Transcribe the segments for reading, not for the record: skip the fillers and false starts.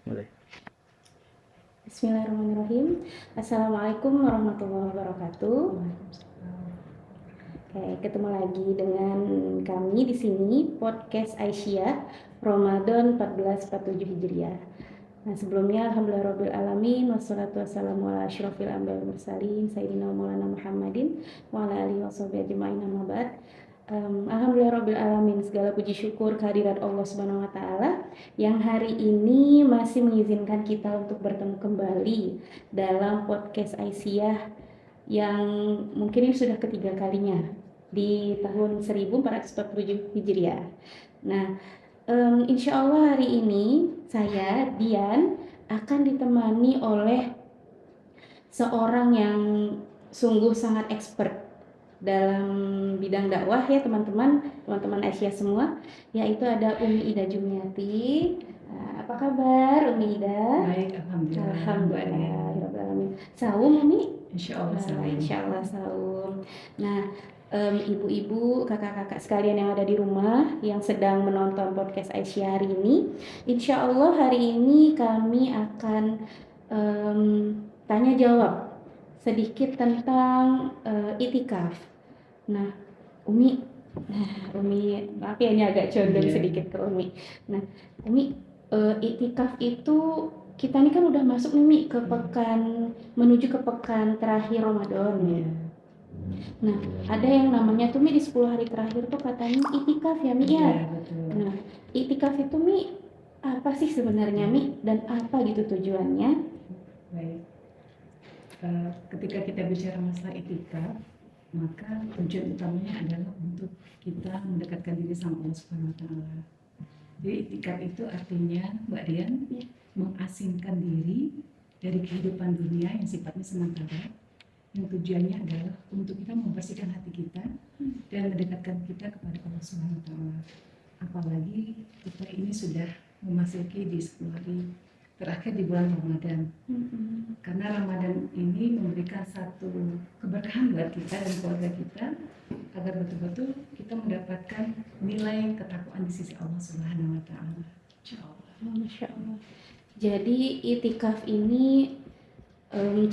Boleh. Bismillahirrahmanirrahim. Assalamualaikum warahmatullahi wabarakatuh. Oke, ketemu lagi dengan kami di sini podcast Aisyah Ramadan 1447 Hijriah. Nah, sebelumnya alhamdulillahirabbil alamin wassalatu wassalamu ala asyrofil anbiya'i wal mursalin sayyidina maulana Muhammadin wa ala alihi washabihi ajmain amma ba'd. Alhamdulillahirabbil alamin, segala puji syukur kehadirat Allah Subhanahu wa taala yang hari ini masih mengizinkan kita untuk bertemu kembali dalam podcast Aisyah yang mungkin ini sudah ketiga kalinya di tahun 1447 Hijriah. Nah, insya Allah hari ini saya, Dian, akan ditemani oleh seorang yang sungguh sangat expert dalam bidang dakwah ya teman-teman Aisyah semua, yaitu ada Umi Ida Jumiati. Apa kabar Umi Ida? Baik, alhamdulillah. Alhamdulillah. Saum Umi? Insyaallah saum. Insyaallah saum. Nah, ibu-ibu, kakak-kakak sekalian yang ada di rumah yang sedang menonton podcast Aisyah hari ini, insya Allah hari ini kami akan tanya jawab sedikit tentang itikaf. Nah, Umi, maaf ya ini agak condong sedikit ke Umi. Nah, Umi, itikaf itu kita ini kan udah masuk nih Mi, menuju ke pekan terakhir Ramadan ya. Nah, ada yang namanya tuh Mi di 10 hari terakhir tuh katanya itikaf ya Mi ya. Nah, itikaf itu Mi apa sih sebenarnya Mi dan apa gitu tujuannya? Baik. Ketika kita bicara masalah itikaf, maka tujuan utamanya adalah untuk kita mendekatkan diri sama Allah Subhanahu wa taala. Jadi itikaf itu artinya Mbak Dian mengasingkan diri dari kehidupan dunia yang sifatnya sementara, yang tujuannya adalah untuk kita membersihkan hati kita dan mendekatkan kita kepada Allah Subhanahu wa taala. Apalagi kita ini sudah memasuki di 10 hari terakhir di bulan Ramadan. Karena Ramadan ini memberikan satu keberkahan buat kita dan keluarga kita agar betul-betul kita mendapatkan nilai ketakwaan di sisi Allah Subhanahu wa taala. Masya Allah. Jadi itikaf ini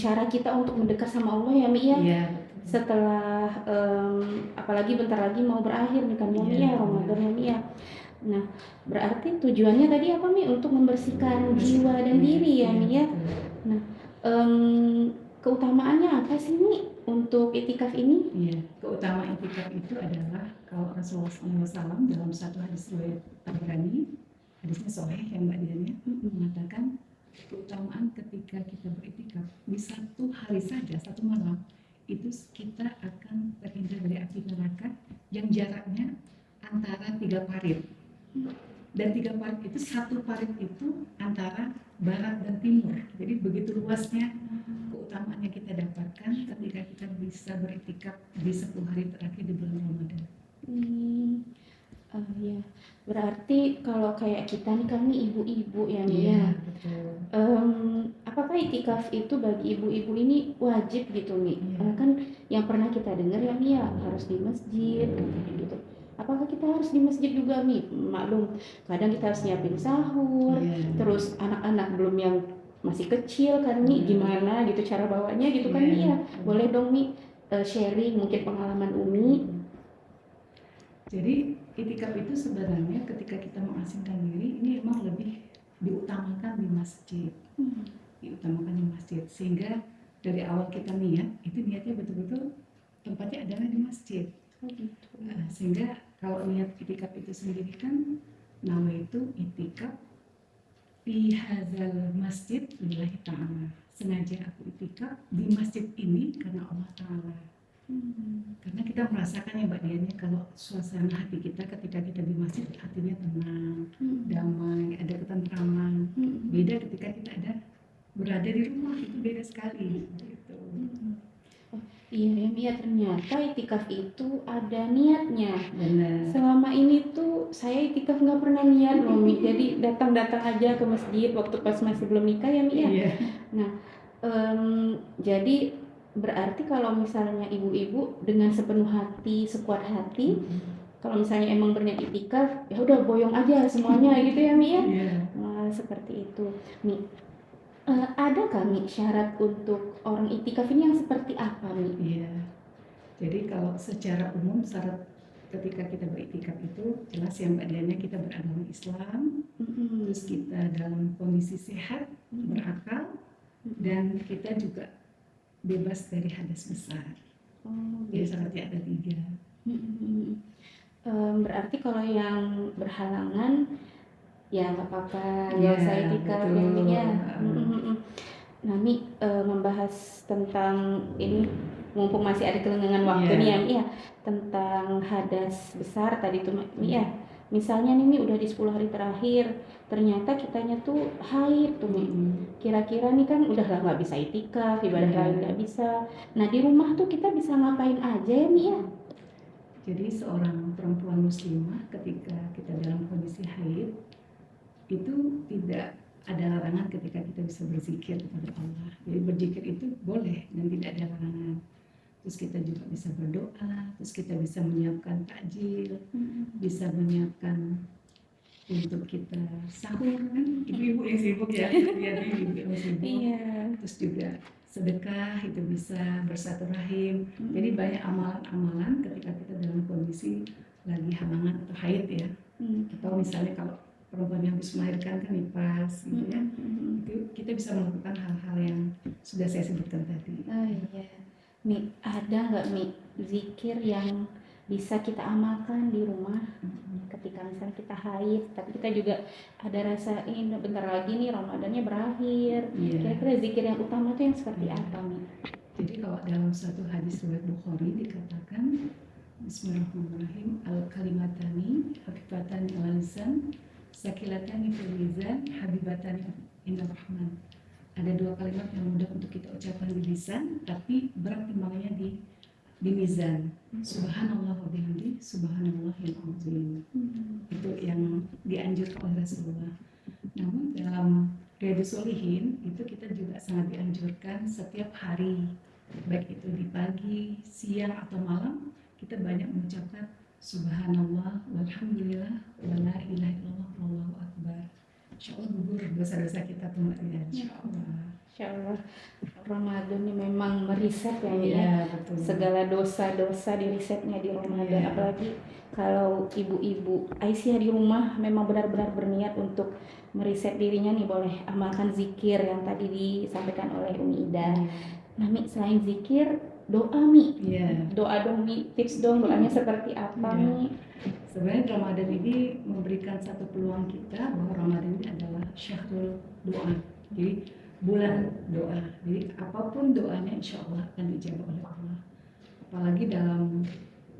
cara kita untuk mendekat sama Allah ya Mi ya. Iya. Setelah apalagi bentar lagi mau berakhir nih kan ya Mi ya, Ramadan ya Mi ya. Nah, berarti tujuannya tadi apa Mi? Untuk membersihkan jiwa dan diri ya Mi ya. Nah, keutamaannya apa sih Mi untuk itikaf ini? Iya, keutamaan itikaf itu adalah kalau Rasulullah SAW dalam satu hadis riwayat Tabrani, hadisnya sahih yang Mbak Dian mengatakan keutamaan ketika kita beritikaf di satu hari saja, satu malam itu kita akan terhindar dari api neraka yang jaraknya antara 3 parit. Dan 3 parit itu, satu parit itu antara barat dan timur. Jadi begitu luasnya keutamaan yang kita dapatkan ketika kita bisa beritikaf di 10 hari terakhir di bulan Ramadan. Ya, berarti kalau kayak kita nih kami ibu-ibu ya Mi ya. Apakah itikaf itu bagi ibu-ibu ini wajib gitu Mi? Kan yang pernah kita dengar ya Mi ya harus di masjid gitu. Apakah kita harus di masjid juga Mi? Maklum, kadang kita harus nyiapin sahur, terus anak-anak belum yang masih kecil kan Mi, gimana gitu cara bawanya gitu kan Mi ya. Boleh dong Mi sharing mungkin pengalaman Umi. Jadi itikaf itu sebenarnya ketika kita mengasingkan diri ini memang lebih diutamakan di masjid. Diutamakan di masjid sehingga dari awal kita niat itu niatnya betul-betul tempatnya adalah di masjid. Sehingga kalau niat itikaf itu sendiri kan nama itu itikaf fi hadzal masjid lillahi ta'ala. Sengaja aku itikaf di masjid ini karena Allah Ta'ala. Karena kita merasakan ya Mbak Dian ya, kalau suasana hati kita ketika kita di masjid hatinya tenang, damai, ada ketentraman. Beda ketika kita ada berada di rumah, itu beda sekali gitu. Iya ya, ternyata itikaf itu ada niatnya. Benar. Selama ini tuh saya itikaf nggak pernah niat loh Mi. Jadi datang-datang aja ke masjid waktu pas masih belum nikah ya Mi ya. Iya. Nah, jadi berarti kalau misalnya ibu-ibu dengan sepenuh hati, sekuat hati, kalau misalnya emang berniat itikaf, ya udah boyong aja semuanya gitu ya Mi ya. Iya. seperti itu. Mi, ada kami syarat untuk orang itikaf ini yang seperti apa, Mi? Iya. Jadi kalau secara umum syarat ketika kita beriktikaf itu jelas yang badannya kita beragama Islam, terus kita dalam kondisi sehat, berakal, dan kita juga bebas dari hadas besar. Jadi syaratnya ada 3. Berarti kalau yang berhalangan ya nggak apa-apa, nggak Iya, usah itikaf betul. intinya. Nah, Mi, membahas tentang ini mumpung masih ada kelenggangan waktu Iya. nih ya, Mi ya, tentang hadas besar tadi tuh, Mi ya. Misalnya nih, Mi, udah di 10 hari terakhir, ternyata kitanya tuh haid tuh, Mi. Kira-kira nih kan udah lah nggak bisa itikaf, ibadah Iya. lain nggak bisa. Nah, di rumah tuh kita bisa ngapain aja ya, Mi ya? Jadi seorang perempuan muslimah ketika kita dalam kondisi haid itu tidak ada larangan ketika kita bisa berzikir kepada Allah. Jadi berzikir itu boleh dan tidak ada larangan. Terus kita juga bisa berdoa, terus kita bisa menyiapkan takjil, bisa menyiapkan untuk kita sahur, kan ibu-ibu yang sibuk ya, lihat ibu yang sibuk. Iya. Terus juga sedekah itu bisa, bersilaturahim. Jadi banyak amalan-amalan ketika kita dalam kondisi lagi halangan atau haid ya. Atau misalnya kalau perempuan yang habis melahirkan kan nifas gitu ya. Itu kita bisa melakukan hal-hal yang sudah saya sebutkan tadi. Oh iya. Mi, ada nggak, Mi, zikir yang bisa kita amalkan di rumah ketika misalnya kita haid, tapi kita juga ada rasa ini bentar lagi nih Ramadannya berakhir. Iya. Kira-kira zikir yang utama tuh yang seperti apa, Mi? Jadi kalau dalam satu hadis riwayat Bukhari dikatakan Bismillahirrahmanirrahim, al-kalimatani habibatani ala lisan, sakilatani fil mizan, habibatani inda rahman. Ada 2 kalimat yang mudah untuk kita ucapkan di lisan, tapi berat timbangannya di mizan. Subhanallah wa bihamdi, subhanallahil azim. Itu yang dianjurkan oleh Rasulullah. Namun dalam Riyadhus Shalihin itu kita juga sangat dianjurkan setiap hari, baik itu di pagi, siang atau malam, kita banyak mengucapkan Subhanallah, walhamdulillah, wa la ilaha illallah, wallahu akbar. Insyaallah gugur dosa-dosa kita tuh Mbak Ria, insyaallah. Insyaallah Ramadan ini memang meriset ya, Mi ya. Iya, betul. Segala dosa-dosa dirisetnya di Ramadan. Iya. Apalagi kalau ibu-ibu Aisyah di rumah memang benar-benar berniat untuk meriset dirinya nih, boleh amalkan zikir yang tadi disampaikan oleh Umi Ida. Nah, Mi, selain zikir, doa, Mi. Iya. Doa dong, Mi. Tips dong doanya seperti apa, Iya. Mi? Sebenarnya Ramadan ini memberikan satu peluang kita bahwa Ramadan ini adalah syahrul doa. Jadi bulan doa. Jadi apapun doanya insya Allah akan dijawab oleh Allah. Apalagi dalam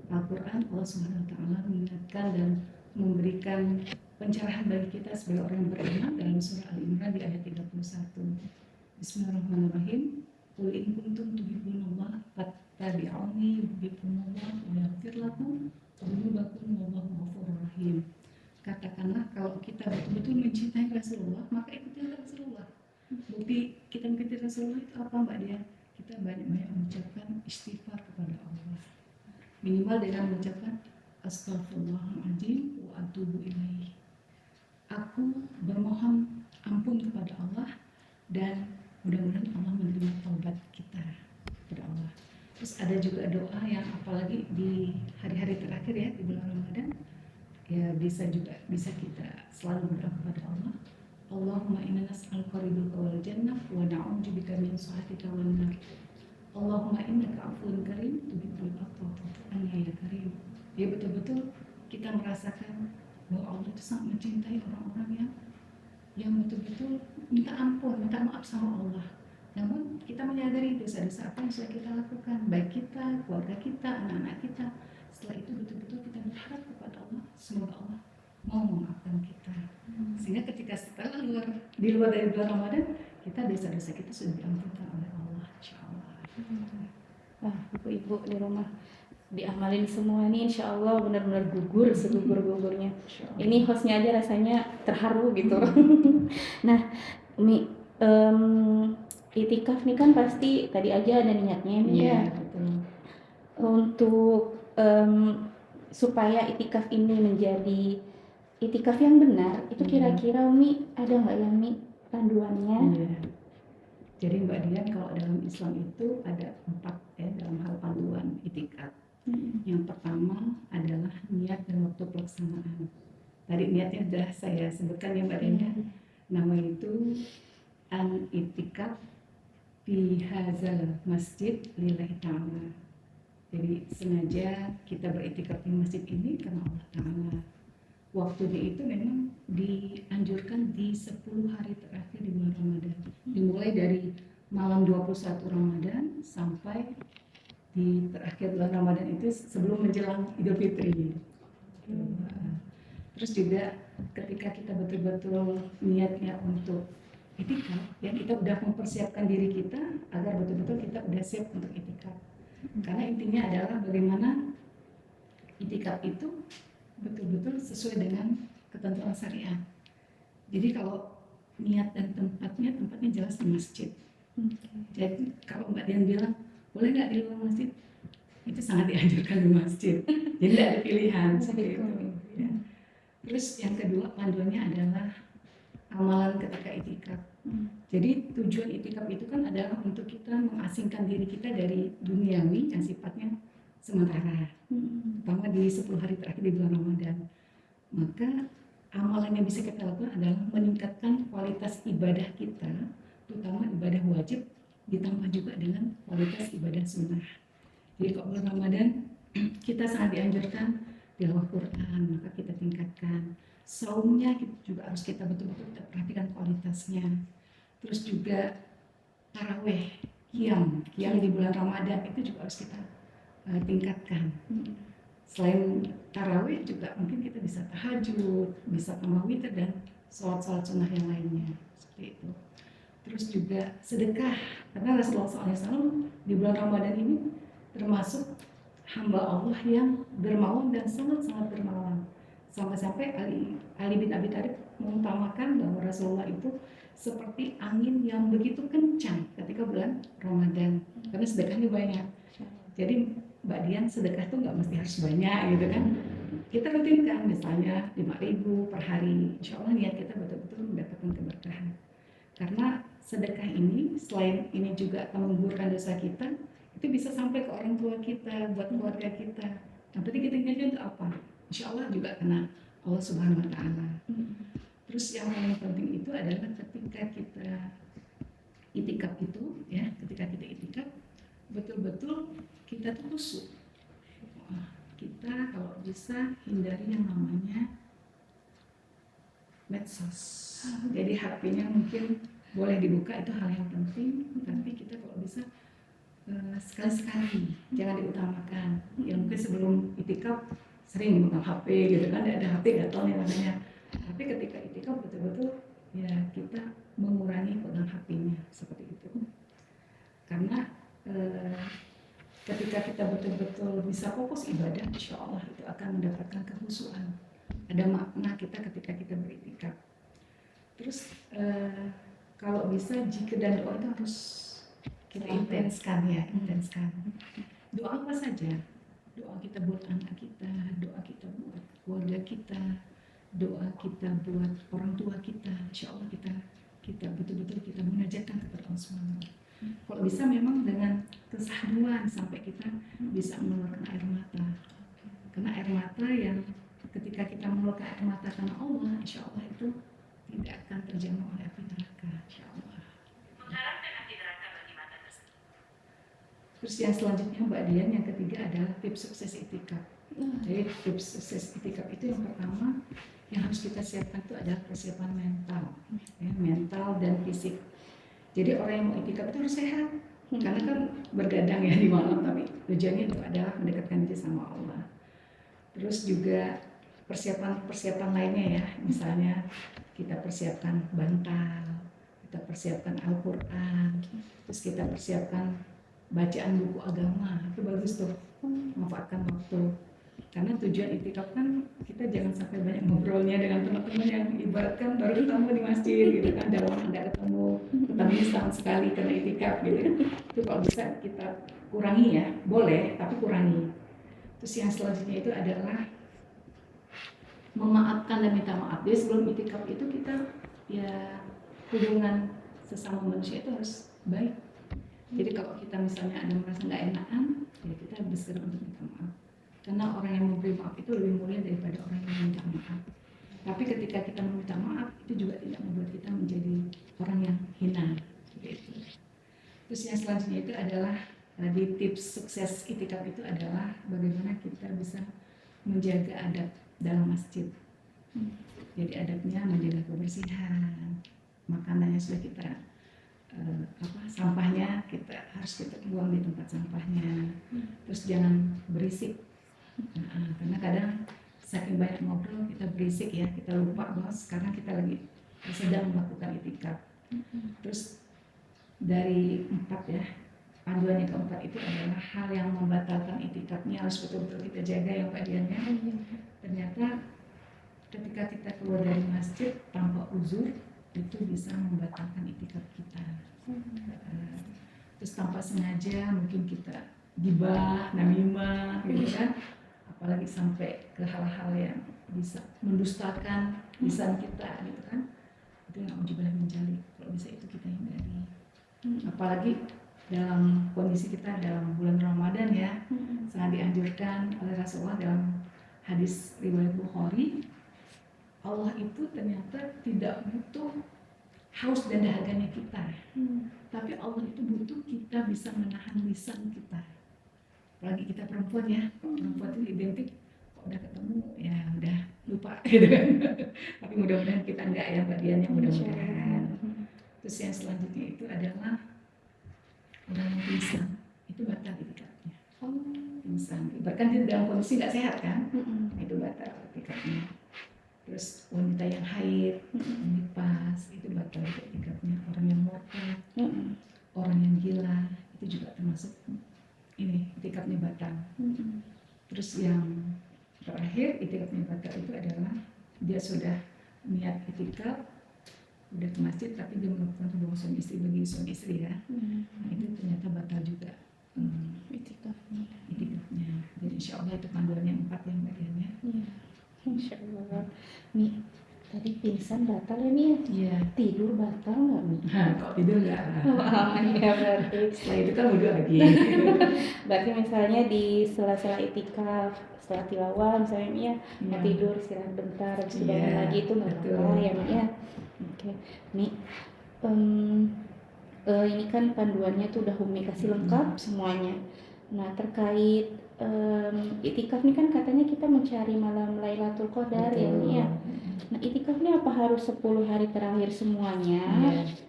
Al-Quran Allah Subhanahu Wa Taala mengingatkan dan memberikan pencerahan bagi kita sebagai orang yang beriman dalam surah Al-Imran di ayat 31. Bismillahirrahmanirrahim. Qul in kuntum tuhibbunallaha fattabi'uni yuhibbukumullah wa yaghfir lakum dzunubakum wallahu ghafurur rahim. Katakanlah kalau kita betul-betul mencintai Rasulullah, maka ikutilah Rasulullah. Bukti kita mengikuti Rasulullah itu apa, Mbak Dia? Kita banyak-banyak mengucapkan istighfar kepada Allah. Minimal dengan mengucapkan Astaghfirullahaladzim wa atubu ilaih. Aku bermohon ampun kepada Allah dan mudah-mudahan Allah menerima taubat kita kepada Allah. Terus ada juga doa yang apalagi di hari-hari terakhir ya di bulan Ramadan, ya bisa kita selalu berdoa kepada Allah. Allahumma inna nas'aluka ridhaka wal jannah wa na'udzubika min sakhatika wan nar. Allahumma innaka 'afuwun karim tuhibbul 'afwa fa'fu anni ya karim. Ya betul-betul kita merasakan bahwa Allah itu sangat mencintai orang-orang yang betul-betul minta ampun, minta maaf sama Allah. Namun kita menyadari dosa-dosa apa yang sudah kita lakukan, baik kita, keluarga kita, anak-anak kita. Setelah itu betul-betul kita berharap kepada Allah, semoga Allah mau memaafkan kita. Sehingga ketika setelah di luar dari bulan Ramadan, kita dosa-dosa kita sudah diampunkan oleh Allah, insyaallah. Ibu-ibu di rumah diamalin semua nih, insya Allah benar-benar gugur segugur-gugurnya. Ini hostnya aja rasanya terharu gitu. Nah, Mi, itikaf nih kan pasti tadi aja ada niatnya, Mi ya. Betul. Untuk supaya itikaf ini menjadi itikaf yang benar itu kira-kira Umi ada nggak ya Mi panduannya? Iya. Jadi Mbak Dian, kalau dalam Islam itu ada 4 ya dalam hal panduan itikaf. Yang pertama adalah niat dan waktu pelaksanaan. Tadi niatnya sudah saya sebutkan ya Mbak Dian ya. Nama itu an itikaf fi hadzal masjid lillahi ta'ala. Jadi sengaja kita beritikaf di masjid ini karena Allah Ta'ala. Waktunya itu memang dianjurkan di 10 hari terakhir di bulan Ramadan. Dimulai dari malam 21 Ramadan sampai di terakhir bulan Ramadan itu sebelum menjelang Idul Fitri. Terus juga ketika kita betul-betul niatnya untuk itikaf, ya kita udah mempersiapkan diri kita agar betul-betul kita udah siap untuk itikaf. Karena intinya adalah bagaimana itikaf itu betul-betul sesuai dengan ketentuan syariat. Jadi kalau niat dan tempatnya jelas di masjid. Jadi kalau Mbak Dian bilang boleh nggak di luar masjid, itu sangat dianjurkan di masjid. Jadi tidak ada pilihan seperti itu. Ya. Terus yang kedua panduannya adalah amalan ketika itikaf. Jadi tujuan itikaf itu kan adalah untuk kita mengasingkan diri kita dari duniawi yang sifatnya sementara, terutama di 10 hari terakhir di bulan Ramadan. Maka amalan yang bisa kita lakukan adalah meningkatkan kualitas ibadah kita, terutama ibadah wajib, ditambah juga dengan kualitas ibadah sunnah. Jadi kalau bulan Ramadan kita sangat dianjurkan tilawah Quran, maka kita tingkatkan. Saumnya juga harus kita betul-betul perhatikan kualitasnya. Terus juga taraweh, qiyam di bulan Ramadan itu juga harus kita tingkatkan. Selain taraweh juga mungkin kita bisa tahajud, bisa tambah witir dan sholat-sholat sunnah yang lainnya seperti itu. Terus juga sedekah, karena Rasulullah SAW di bulan Ramadan ini termasuk hamba Allah yang dermawan dan sangat-sangat dermawan. Sampai-sampai Ali bin Abi Thalib mengutamakan bahwa Rasulullah itu seperti angin yang begitu kencang ketika bulan Ramadan, karena sedekahnya banyak. Jadi Mbak Dian, sedekah itu nggak mesti harus banyak gitu kan. Kita rutinkan misalnya 5.000 per hari, insya Allah niat kita betul-betul mendapatkan keberkahan. Karena sedekah ini selain ini juga akan menggugurkan dosa kita, itu bisa sampai ke orang tua kita, buat keluarga kita. Yang penting kita niatnya untuk apa? Insya Allah juga kena Allah Subhanahu Wa Taala. Terus yang paling penting itu adalah ketika kita itikaf itu, ya, ketika kita itikaf betul-betul kita tuh khusyuk. Kita kalau bisa hindari yang namanya medsos. Jadi HP-nya mungkin boleh dibuka, itu hal yang penting, tapi kita kalau bisa sekali-sekali jangan diutamakan. Ya mungkin sebelum itikaf sering memegang HP gitu kan, ada HP gatel nih namanya. Tapi ketika itikaf betul-betul ya kita mengurangi pegang HP-nya seperti itu. Karena ketika kita betul-betul bisa fokus ibadah, insya Allah itu akan mendapatkan kehusuan. Ada makna kita ketika kita beritikaf. Terus kalau bisa zikir dan doa itu harus kita intenskan ya, intenskan. Doa apa saja? Doa kita buat anak kita, doa kita buat keluarga kita, doa kita buat orang tua kita. Insya Allah kita betul-betul kita munajatkan kepada Allah SWT. Kalau bisa memang dengan kesahduan sampai kita bisa mengeluarkan air mata. Karena air mata yang ketika kita mengeluarkan air mata karena Allah, insya Allah itu tidak akan terjamah oleh api neraka, insya Allah. Mengharapkan api neraka bagi mata tersebut. Terus yang selanjutnya Mbak Dian, yang ketiga adalah tips sukses itikaf. Jadi tips sukses itikaf itu yang pertama yang harus kita siapkan itu adalah persiapan mental, ya, mental dan fisik. Jadi orang yang mau itikaf itu harus sehat, karena kan bergadang ya di malam, tapi tujuannya itu adalah mendekatkan diri sama Allah. Terus juga persiapan lainnya ya, misalnya kita persiapkan bantal, kita persiapkan Al-Quran, terus kita persiapkan bacaan buku agama, itu bagus tuh, manfaatkan waktu. Karena tujuan itikaf kan kita jangan sampai banyak ngobrolnya dengan teman-teman yang ibaratkan baru ketemu di masjid gitu kan, dalam tidak ketemu setahun sekali karena itikaf gitu kan. Itu kalau bisa kita kurangi ya, boleh tapi kurangi. Terus yang selanjutnya itu adalah memaafkan dan minta maaf. Jadi sebelum itikaf itu kita ya hubungan sesama manusia itu harus baik. Jadi kalau kita misalnya ada merasa nggak enakan, ya kita bersedia untuk minta maaf. Karena orang yang memberi maaf itu lebih mulia daripada orang yang minta maaf. Tapi ketika kita meminta maaf, itu juga tidak membuat kita menjadi orang yang hina. Gitu. Terus yang selanjutnya itu adalah di tips sukses itikaf itu adalah bagaimana kita bisa menjaga adab dalam masjid. Jadi adabnya menjaga kebersihan, makanannya sudah kita sampahnya harus kita buang di tempat sampahnya. Terus jangan berisik. Karena kadang saking banyak ngobrol kita berisik ya, kita lupa bahwa sekarang kita lagi sedang melakukan itikaf. Terus dari 4 ya, panduan yang keempat itu adalah hal yang membatalkan itikafnya harus betul-betul kita jaga yang bagiannya. Ternyata ketika kita keluar dari masjid tanpa uzur itu bisa membatalkan itikaf kita. Terus tanpa sengaja mungkin kita gibah, namimah, gitu kan. Apalagi sampai ke hal-hal yang bisa mendustakan lisan kita, gitu kan. Itu na'udzubillah min dzalik. Kalau bisa itu kita hindari. Apalagi dalam kondisi kita dalam bulan Ramadan ya, sangat dianjurkan oleh Rasulullah dalam hadis riwayat Bukhari, Allah itu ternyata tidak butuh haus dan dahaganya kita, tapi Allah itu butuh kita bisa menahan lisan kita. Apalagi kita perempuan ya, perempuan itu identik kok udah ketemu ya udah lupa gitu kan. Tapi mudah-mudahan kita enggak ya bagiannya, mudah-mudahan. Terus yang selanjutnya itu adalah orang yang pingsan, itu batal itikafnya. Pingsan, bahkan dia dalam kondisi nggak sehat kan, itu batal itikafnya. Terus wanita yang haid, nifas, itu batal itikafnya. Orang yang murtad, orang yang gila, itu juga termasuk ini itikafnya batal. Terus yang terakhir itikafnya batal itu adalah dia sudah niat itikaf, udah ke masjid tapi dia melakukan hubungan suami istri bagi suami istri ya. Nah, itu ternyata batal juga itikafnya. Jadi insya Allah itu panduannya 4 yang bagiannya. Insya Allah. Mi, tadi pingsan batal ya Mi? Iya. Tidur batal nggak Mi? Kalau tidur nggak. Aman ya berarti. Setelah itu kan wudhu lagi. Berarti misalnya di sela-sela itikaf, setelah tilawah misalnya Mi ya, mau tidur istirahat bentar, habis itu bangun lagi itu nggak apa-apa ya Mi ya. Oke, Mi. Ini kan panduannya tuh udah Umi kasih lengkap semuanya. Nah terkait itikaf ini kan katanya kita mencari malam Lailatul Qadar ya Mi ya. Nah itikaf ini apa harus 10 hari terakhir semuanya?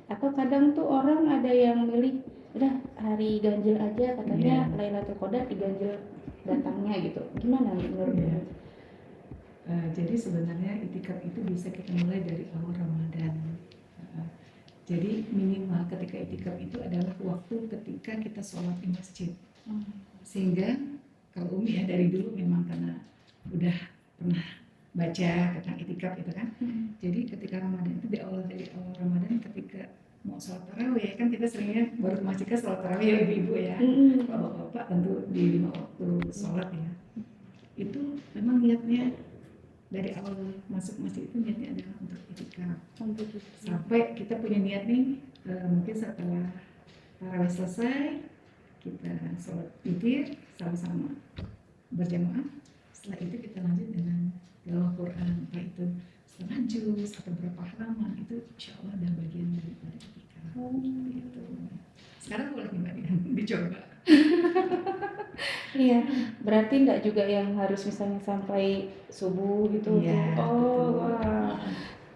Atau kadang tuh orang ada yang milih udah hari ganjil aja katanya Lailatul Qadar diganjil datangnya gitu. Gimana menurut Umi? Jadi sebenarnya itikaf itu bisa kita mulai dari awal Ramadan. Jadi minimal ketika itikaf itu adalah waktu ketika kita sholat di masjid. Sehingga kalau Umi ya dari dulu memang karena udah pernah baca tentang itikaf itu kan. Jadi ketika Ramadan itu dari awal Ramadan ketika mau sholat tarawih kan kita seringnya baru ke masjid kan sholat tarawih ya ibu-ibu ya. Kalau bapak tentu di 5 waktu sholat ya. Itu memang niatnya dari awal masuk masjid itu niatnya adalah untuk itikaf. Sampai kita punya niat nih mungkin setelah tarawih selesai kita sholat witir sama-sama berjamaah. Setelah itu kita lanjut dengan tilawah Quran, entah itu setengah juz atau berapa halaman, itu insya Allah ada bagian daripada itikaf. Gitu. Sekarang boleh dicoba. Iya, berarti enggak juga yang harus misalnya sampai subuh gitu. Wah.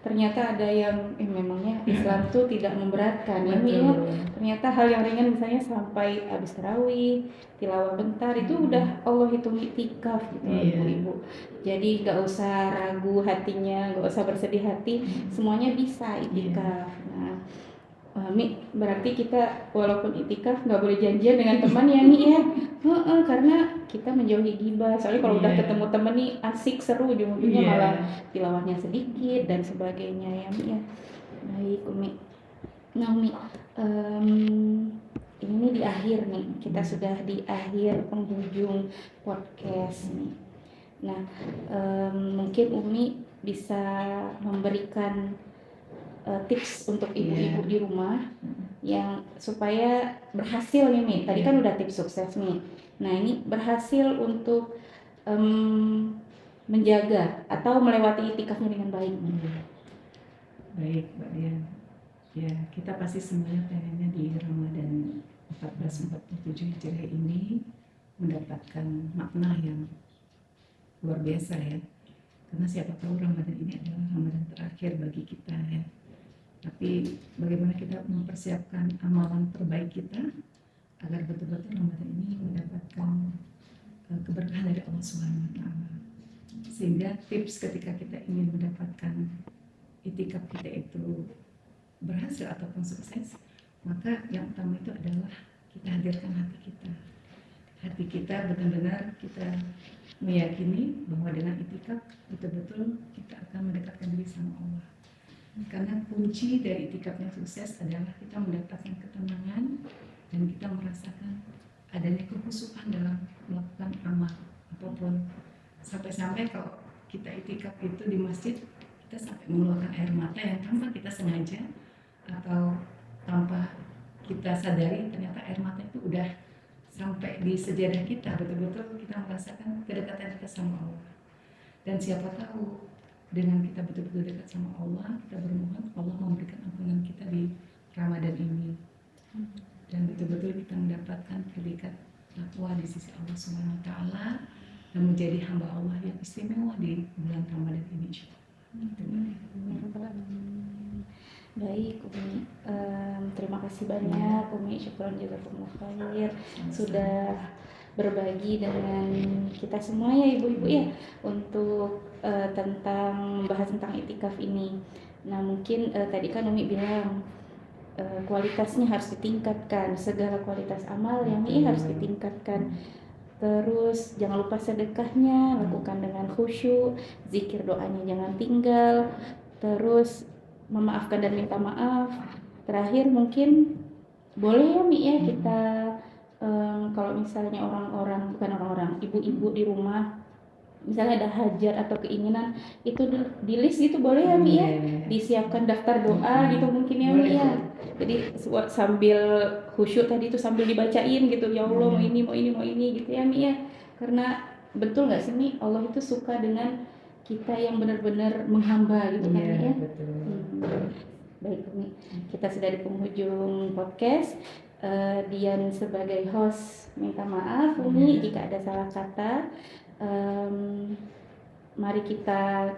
Ternyata ada yang memangnya Islam tuh tidak memberatkan ya Mi ya. Ternyata hal yang ringan misalnya sampai habis tarawih, tilawah bentar itu udah Allah hitung itikaf gitu ibu-ibu. Jadi nggak usah ragu hatinya, nggak usah bersedih hati, semuanya bisa itikaf. Nah, Mi, berarti kita walaupun itikaf nggak boleh janjian dengan teman ya Mi ya. Karena kita menjauhi ghibah. Soalnya kalau udah ketemu temen nih asik seru, ujung-ujungnya malah tilawahnya sedikit dan sebagainya ya Mi ya. Baik Umi. Nah Umi, ini di akhir nih, kita sudah di akhir penghujung podcast nih. Nah mungkin Umi bisa memberikan tips untuk ibu-ibu di rumah yang supaya berhasil nih Mi. Tadi kan udah tips sukses nih. Nah ini berhasil untuk menjaga atau melewati itikafnya dengan baik. Baik, Mbak Dian. Ya, kita pasti semuanya pengennya di Ramadan 1447 Hijriah ini mendapatkan makna yang luar biasa ya. Karena siapa tahu Ramadan ini adalah Ramadan terakhir bagi kita ya. Tapi bagaimana kita mempersiapkan amalan terbaik kita agar betul-betul Ramadan ini mendapatkan keberkahan dari Allah Subhanahu wa taala. Sehingga tips ketika kita ingin mendapatkan itikaf kita itu berhasil ataupun sukses, maka yang utama itu adalah kita hadirkan hati kita. Hati kita benar-benar kita meyakini bahwa dengan itikaf betul-betul kita akan mendekatkan diri sama Allah. Karena kunci dari itikaf yang sukses adalah kita mendapatkan ketenangan dan kita merasakan adanya kekhusyukan dalam melakukan amal apapun. Sampai-sampai kalau kita itikaf itu di masjid, kita sampai mengeluarkan air mata yang tanpa kita sengaja atau tanpa kita sadari, ternyata air mata itu udah sampai di sejadah kita. Betul-betul kita merasakan kedekatan kita sama Allah. Dan siapa tahu dengan kita betul-betul dekat sama Allah, kita bermohon Allah memberikan ampunan kita di Ramadan ini. Dan betul-betul kita mendapatkan predikat takwa di sisi Allah Subhanahu wa taala dan menjadi hamba Allah yang istimewa di bulan Ramadan ini, insyaallah. Baik, Umi. Terima kasih banyak Umi, syukron jazakumullah khair sudah berbagi dengan kita semua ya ibu-ibu ya untuk tentang membahas tentang itikaf ini. Nah mungkin tadi kan Umi bilang kualitasnya harus ditingkatkan, segala kualitas amal yang ini harus ditingkatkan. Terus jangan lupa sedekahnya, lakukan dengan khusyuk, zikir doanya jangan tinggal, terus memaafkan dan minta maaf. Terakhir mungkin boleh ya Mi ya kita kalau misalnya ibu-ibu di rumah misalnya ada hajat atau keinginan itu di list gitu boleh ya Mi ya, disiapkan daftar doa gitu mungkin ya Mi ya. Jadi sambil khusyuk tadi itu sambil dibacain gitu, ya Allah mau ini gitu ya Mi ya. Karena betul nggak sih Mi, Allah itu suka dengan kita yang benar-benar menghamba gitu kan ya. Baik Mi, kita sudah di penghujung podcast. Dian sebagai host minta maaf Umi jika ada salah kata. Mari kita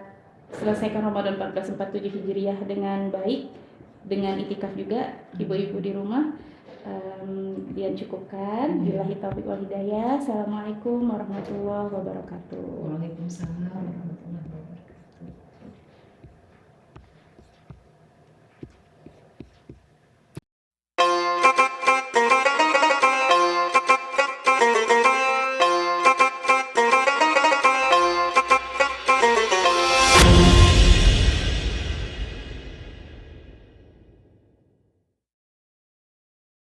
selesaikan Ramadan 1447 Hijriah dengan baik, dengan itikaf juga ibu-ibu di rumah. Dian cukupkan. Billahi taufiq wal hidayah. Assalamualaikum warahmatullahi wabarakatuh. Waalaikumsalam warahmatullahi wabarakatuh.